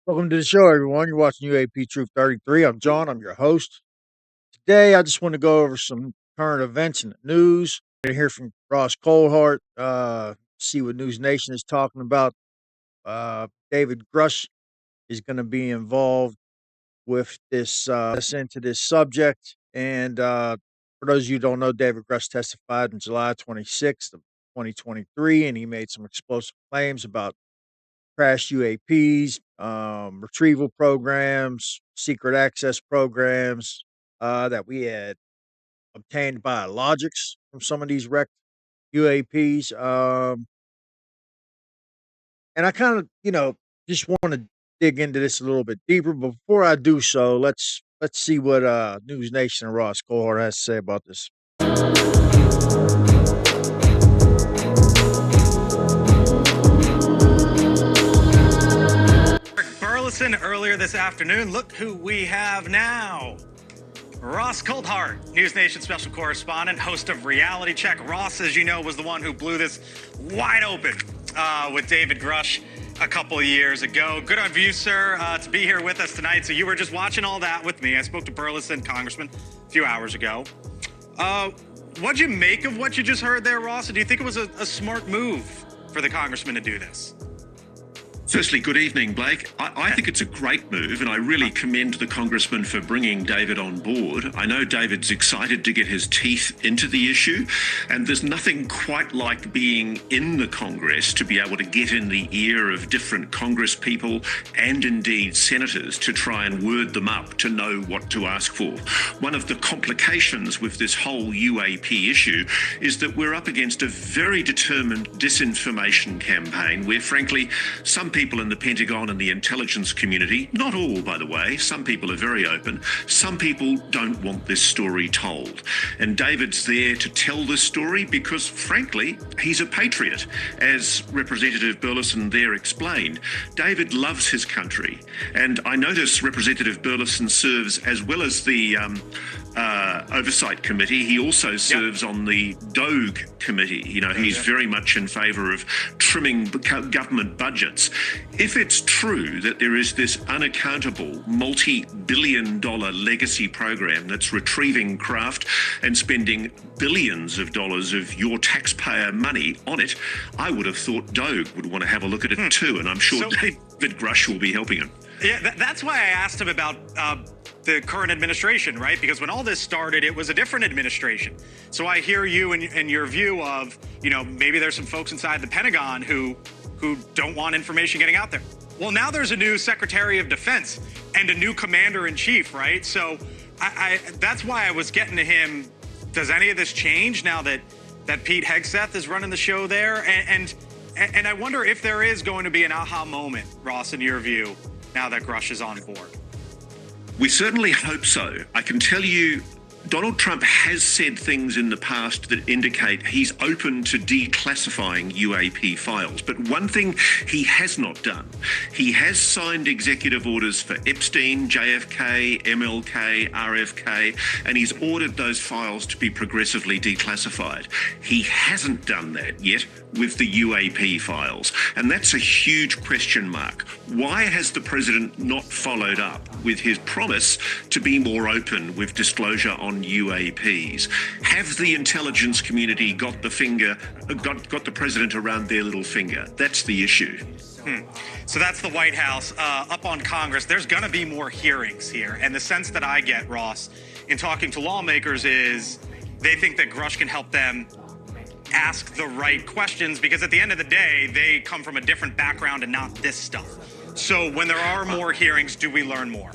Welcome to the show, everyone. You're watching UAP Troop 33. I'm John. I'm your host. Today, I just want to go over some current events in the news. We're going to hear from Ross Coldhart, see what News Nation is talking about. David Grusch is going to be involved with us into this subject. And for those of you who don't know, David Grusch testified on July 26th of 2023, and he made some explosive claims about crashed UAPs, retrieval programs, secret access programs that we had obtained biologics from some of these wrecked UAPs. And I kind of, just want to dig into this a little bit deeper. But before I do so, let's see what News Nation and Ross Cohort has to say about this. Burleson earlier this afternoon. Look who we have now. Ross Coulthart, News Nation special correspondent, host of Reality Check. Ross, as you know, was the one who blew this wide open with David Grusch a couple of years ago. Good on you, sir, to be here with us tonight. So you were just watching all that with me. I spoke to Burleson Congressman a few hours ago. What'd you make of what you just heard there, Ross? Do you think it was a smart move for the congressman to do this? Firstly, good evening, Blake. I think it's a great move, and I really commend the Congressman for bringing David on board. I know David's excited to get his teeth into the issue, and there's nothing quite like being in the Congress to be able to get in the ear of different Congress people and indeed senators to try and word them up to know what to ask for. One of the complications with this whole UAP issue is that we're up against a very determined disinformation campaign where, frankly, some people in the Pentagon and the intelligence community, not all, by the way, some people are very open, some people don't want this story told. And David's there to tell this story because, frankly, he's a patriot. As Representative Burleson there explained, David loves his country. And I notice Representative Burleson serves, as well as the Oversight Committee, he also serves on the DOG Committee. You know, he's very much in favour of trimming government budgets. If it's true that there is this unaccountable multi-billion-dollar legacy program that's retrieving craft and spending billions of dollars of your taxpayer money on it, I would have thought DOG would want to have a look at it too, and I'm sure David Grusch will be helping him. Yeah, that's why I asked him about the current administration, right? Because when all this started, it was a different administration. So I hear you and your view of, maybe there's some folks inside the Pentagon who don't want information getting out there. Well, now there's a new Secretary of Defense and a new Commander-in-Chief, right? So I that's why I was getting to him. Does any of this change now that Pete Hegseth is running the show there? And I wonder if there is going to be an aha moment, Ross, in your view, now that Grusch is on board. We certainly hope so. I can tell you, Donald Trump has said things in the past that indicate he's open to declassifying UAP files. But one thing he has not done, he has signed executive orders for Epstein, JFK, MLK, RFK, and he's ordered those files to be progressively declassified. He hasn't done that yet with the UAP files, and that's a huge question mark. Why has the president not followed up with his promise to be more open with disclosure on UAPs? Have the intelligence community got the president around their little finger? That's the issue. So that's the White House up on Congress. There's going to be more hearings here. And the sense that I get, Ross, in talking to lawmakers is they think that Grusch can help them ask the right questions because at the end of the day, they come from a different background and not this stuff. So when there are more hearings, do we learn more?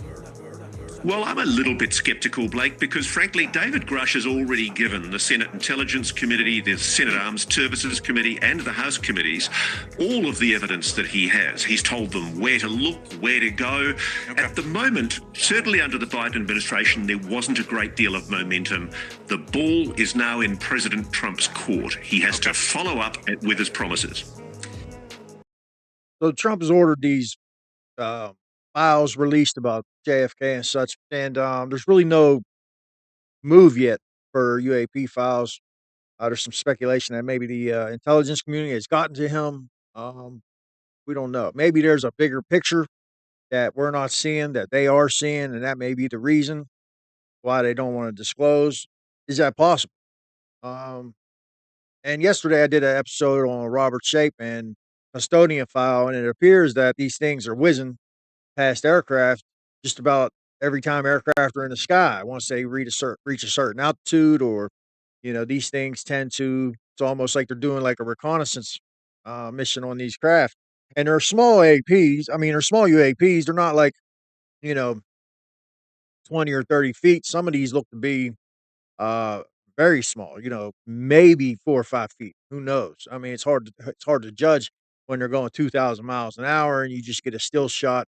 Well, I'm a little bit skeptical, Blake, because frankly, David Grusch has already given the Senate Intelligence Committee, the Senate Armed Services Committee, and the House committees all of the evidence that he has. He's told them where to look, where to go. Okay. At the moment, certainly under the Biden administration, there wasn't a great deal of momentum. The ball is now in President Trump's court. He has to follow up with his promises. So Trump has ordered these files released about JFK and such, and there's really no move yet for UAP files. There's some speculation that maybe the intelligence community has gotten to him. We don't know. Maybe there's a bigger picture that we're not seeing that they are seeing, and that may be the reason why they don't want to disclose? Is that possible? Um, and yesterday I did an episode on Robert Shape and custodian file, and it appears that these things are whizzing past aircraft just about every time aircraft are in the sky. Once they reach a certain altitude, or these things tend to. It's almost like they're doing like a reconnaissance mission on these craft, and they're small APs. I mean, they're small UAPs. They're not like you know 20 or 30 feet. Some of these look to be uh, very small. Maybe 4 or 5 feet. Who knows? I mean, it's hard to judge when they're going 2,000 miles an hour and you just get a still shot.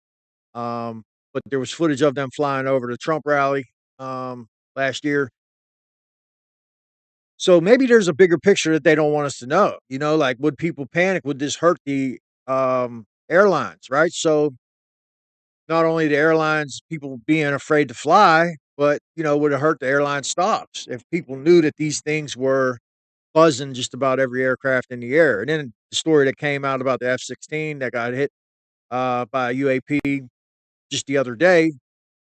But there was footage of them flying over the Trump rally last year. So maybe there's a bigger picture that they don't want us to know. Like would people panic? Would this hurt the airlines? Right. So not only the airlines, people being afraid to fly, but would it hurt the airline stops if people knew that these things were buzzing just about every aircraft in the air? And then the story that came out about the F-16 that got hit by a UAP just the other day,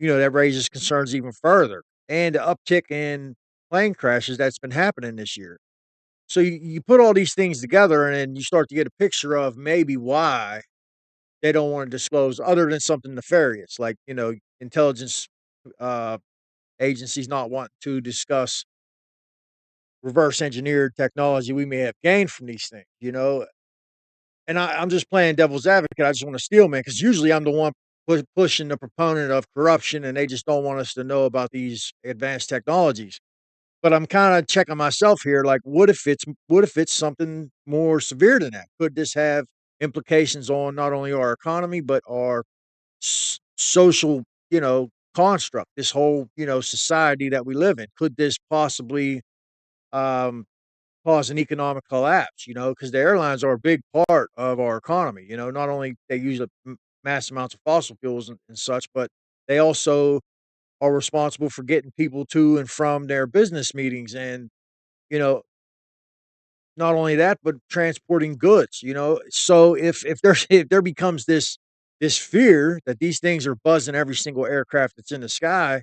that raises concerns even further. And the uptick in plane crashes that's been happening this year. So you put all these things together and then you start to get a picture of maybe why they don't want to disclose other than something nefarious, like, intelligence uh, agencies not wanting to discuss reverse engineered technology we may have gained from these things. And I'm just playing devil's advocate. I just want to steal, man, because usually I'm the one pushing the proponent of corruption, and they just don't want us to know about these advanced technologies. But I'm kind of checking myself here. Like, what if it's something more severe than that? Could this have implications on not only our economy but our social, construct? This whole, society that we live in. Could this possibly um, cause an economic collapse, because the airlines are a big part of our economy. Not only they use mass amounts of fossil fuels and such, but they also are responsible for getting people to and from their business meetings. And, you know, not only that, but transporting goods. So if there if there becomes this fear that these things are buzzing every single aircraft that's in the sky,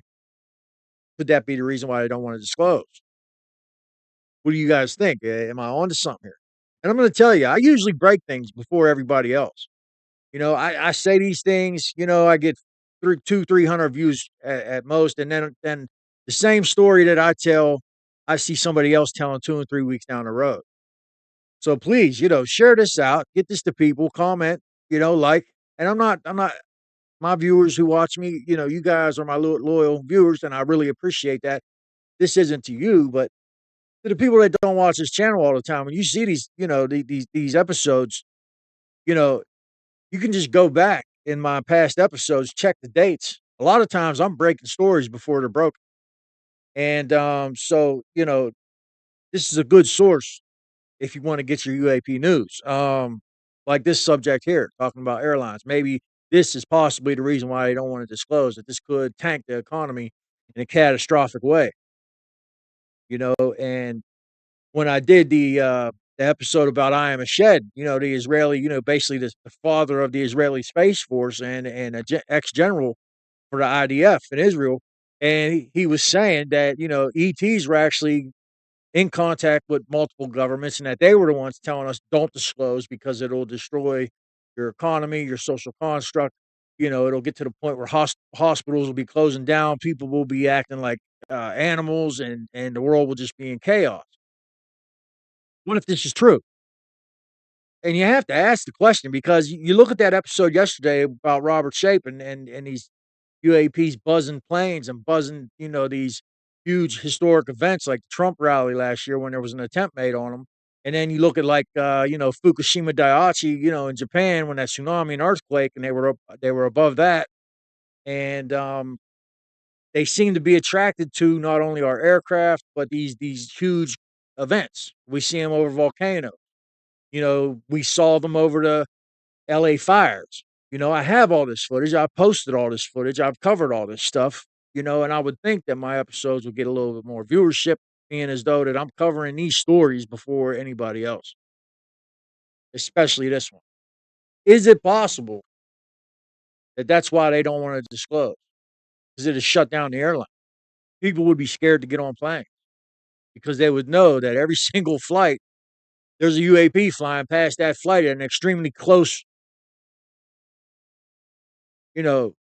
could that be the reason why they don't want to disclose? What do you guys think? Am I onto something here? And I'm going to tell you, I usually break things before everybody else. I say these things. I get 300 views at most, and then the same story that I tell, I see somebody else telling 2 and 3 weeks down the road. So please, share this out, get this to people, comment, like, and I'm not my viewers who watch me. You guys are my loyal viewers, and I really appreciate that. This isn't to you, but to the people that don't watch this channel all the time, when you see these, these episodes, you know, you can just go back in my past episodes, check the dates. A lot of times I'm breaking stories before they're broken. And so, this is a good source if you want to get your UAP news. Like this subject here, talking about airlines. Maybe this is possibly the reason why they don't want to disclose that this could tank the economy in a catastrophic way, and when I did the episode about I Am a Shed, the Israeli, basically the father of the Israeli Space Force and a ex general for the IDF in Israel, and he was saying that ETs were actually in contact with multiple governments, and that they were the ones telling us don't disclose because it'll destroy your economy, your social construct. It'll get to the point where hospitals will be closing down, people will be acting like animals, and the world will just be in chaos. What if this is true? And you have to ask the question because you look at that episode yesterday about Robert Shape and these UAPs buzzing planes and buzzing, these huge historic events like the Trump rally last year when there was an attempt made on them. And then you look at like Fukushima Daiichi, in Japan when that tsunami and earthquake, and they were above that, and they seem to be attracted to not only our aircraft but these huge events. We see them over volcanoes. We saw them over the LA fires. I have all this footage. I posted all this footage. I've covered all this stuff, and I would think that my episodes would get a little bit more viewership, being as though that I'm covering these stories before anybody else, especially this one. Is it possible That's why they don't want to disclose, because it has shut down the airline. People would be scared to get on planes because they would know that every single flight, there's a UAP flying past that flight at an extremely close, you know,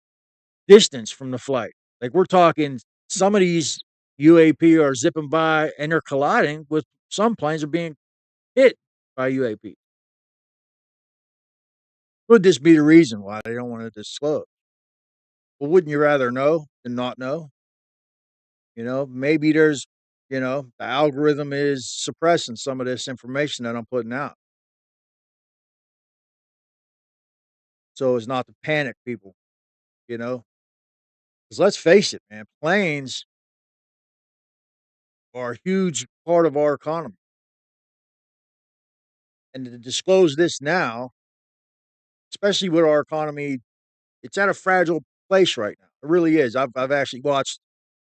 distance from the flight. Like we're talking, some of these UAP are zipping by and they're colliding with some planes are being hit by UAP. Could this be the reason why they don't want to disclose? Well, wouldn't you rather know than not know? Maybe there's, the algorithm is suppressing some of this information that I'm putting out. So as not to panic people, you know? Because let's face it, man, planes are a huge part of our economy. And to disclose this now, especially with our economy, it's at a fragile place right now. It really is. I've actually watched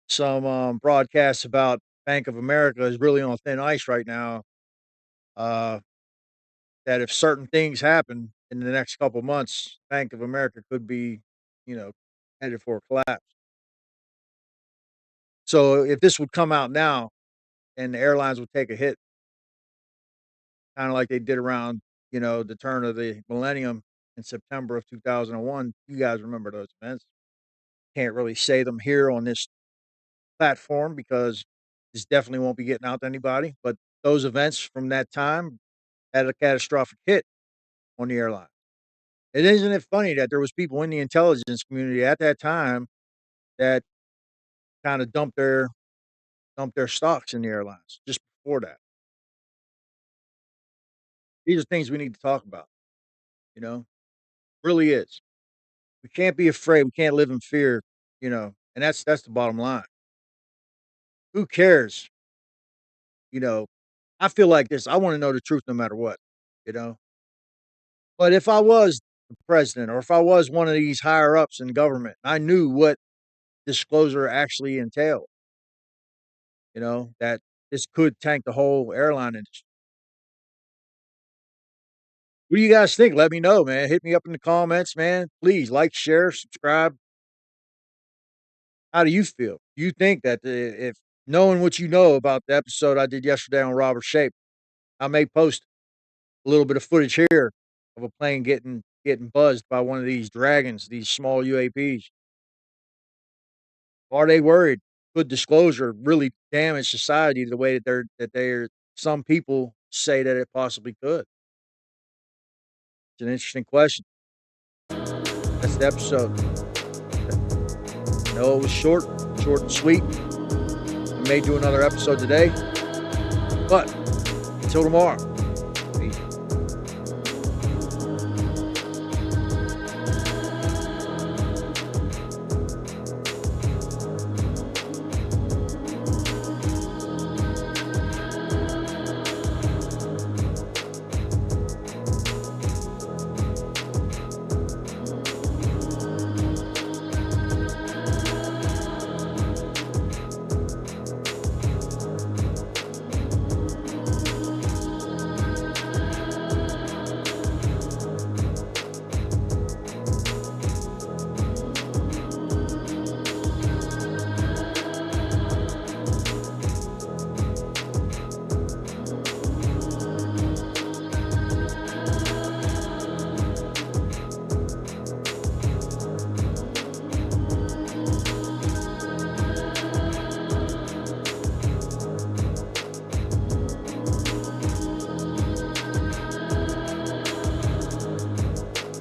some broadcasts about Bank of America is really on thin ice right now. Uh, that if certain things happen in the next couple months, Bank of America could be, you know, headed for a collapse. So if this would come out now and the airlines would take a hit, kind of like they did around, the turn of the millennium in September of 2001. You guys remember those events. Can't really say them here on this platform because this definitely won't be getting out to anybody. But those events from that time had a catastrophic hit on the airline. And isn't it funny that there was people in the intelligence community at that time that kind of dumped their stocks in the airlines just before that. These are things we need to talk about, you know? Really is. We can't be afraid. We can't live in fear, and that's the bottom line. Who cares? You know, I feel like this. I want to know the truth no matter what, you know. But if I was the president or if I was one of these higher ups in government, I knew what disclosure actually entailed, that this could tank the whole airline industry. What do you guys think? Let me know, man. Hit me up in the comments, man. Please like, share, subscribe. How do you feel? Do you think that if knowing what you know about the episode I did yesterday on Robert Shape, I may post a little bit of footage here of a plane getting buzzed by one of these dragons, these small UAPs. Are they worried? Could disclosure really damage society the way that they're some people say that it possibly could? It's an interesting question. That's the episode. No, it was short and sweet. We may do another episode today, but until tomorrow.